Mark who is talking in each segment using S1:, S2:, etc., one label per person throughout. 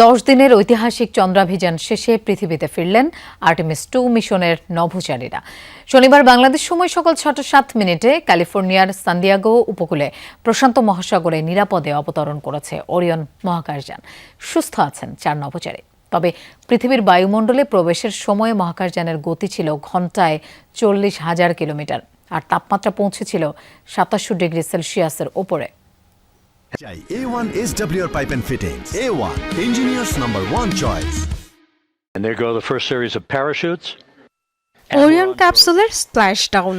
S1: 10 দিনের ঐতিহাসিক চন্দ্রাভিযান শেষে পৃথিবীতে ফিরলেন আর্টেমিস 2 মিশনের নভোচারীরা। শনিবার বাংলাদেশ সময় সকাল 6:07 ক্যালিফোর্নিয়ার সান্দিয়াগো উপকূলে প্রশান্ত মহাসাগরে নিরাপদে অবতরণ করেছে ওরিয়ন মহাকাশযান। সুস্থ আছেন 4 নভোচারী। তবে পৃথিবীর বায়ুমণ্ডলে প্রবেশের সময় মহাকাশযানের গতি ছিল ঘণ্টায় 40,000 কিলোমিটার, আর তাপমাত্রা পৌঁছেছিল 27 ডিগ্রি সেলসিয়াসের ওপরে।
S2: A1 SWR Pipe and Fittings. A1, engineers #1 choice.
S3: And there go the first series of parachutes.
S4: Orion ক্যাপসুলের স্প্ল্যাশ ডাউন।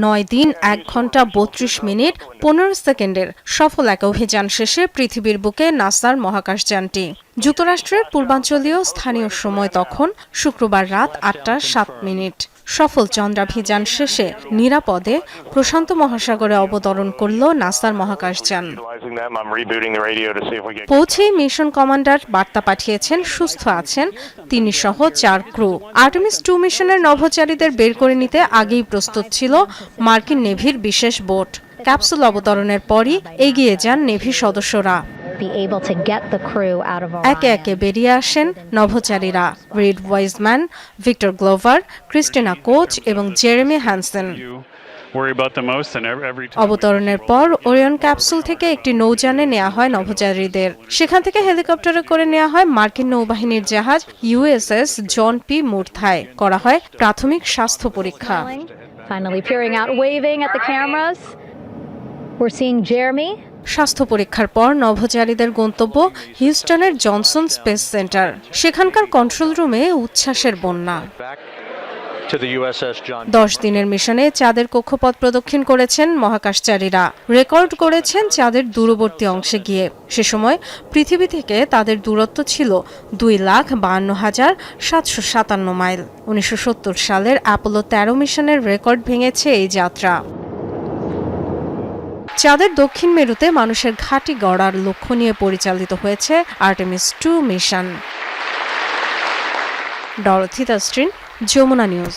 S4: 9 দিন 1 ঘন্টা 32 মিনিট 15 সেকেন্ডের সফল এক অভিযান শেষে পৃথিবীর বুকে নাসার মহাকাশযানটি। যুক্তরাষ্ট্রের পূর্বাঞ্চলীয় স্থানীয় সময় তখন শুক্রবার রাত 8:07। সফল চন্দ্রাভিযান শেষে নিরাপদে প্রশান্ত মহাসাগরে অবতরণ করল নাসার মহাকাশযান। পৌঁছেই মিশন কমান্ডার বার্তা পাঠিয়েছেন সুস্থ আছেন তিনি সহ 4 ক্রু। আর্টেমিস 2 মিশনের নভোচারীদের বের করে নিতে আগেই প্রস্তুত ছিল মার্কিন নেভির বিশেষ বোট। ক্যাপসুল অবতরণের পরই এগিয়ে যান নেভি সদস্যরা। একে একে বেরিয়ে আসেন নভোচারীরা Reid Wiseman, Victor Glover, Christina Koch এবং জেরেমি হ্যানসেন। অবতরণের পর ওরিয়ন ক্যাপসুল থেকে একটি নৌযানে নেওয়া হয় নভোচারীদের। সেখান থেকে হেলিকপ্টারে করে নেওয়া হয় মার্কিন নৌবাহিনীর জাহাজ USS জন পি মুরথায়। করা হয় প্রাথমিক স্বাস্থ্য পরীক্ষা। স্বাস্থ্য পরীক্ষার পর নভোচারীদের গন্তব্য হিউস্টনের জনসন স্পেস সেন্টার। সেখানকার কন্ট্রোল রুমে উচ্ছ্বাসের বন্যা। 10 দিনের মিশনে চাঁদের কক্ষপথ প্রদক্ষিণ করেছেন মহাকাশচারীরা। রেকর্ড করেছেন চাঁদের দূরবর্তী অংশে গিয়ে। সে সময় পৃথিবী থেকে তাদের দূরত্ব ছিল 2,52,757 মাইল। 1970 সালের অ্যাপোলো 13 মিশনের রেকর্ড ভেঙেছে এই যাত্রা। চাঁদের দক্ষিণ মেরুতে মানুষের ঘাঁটি গড়ার লক্ষ্য নিয়ে পরিচালিত হয়েছে Artemis 2 mission. Dorothy Tasrin, Jamuna news.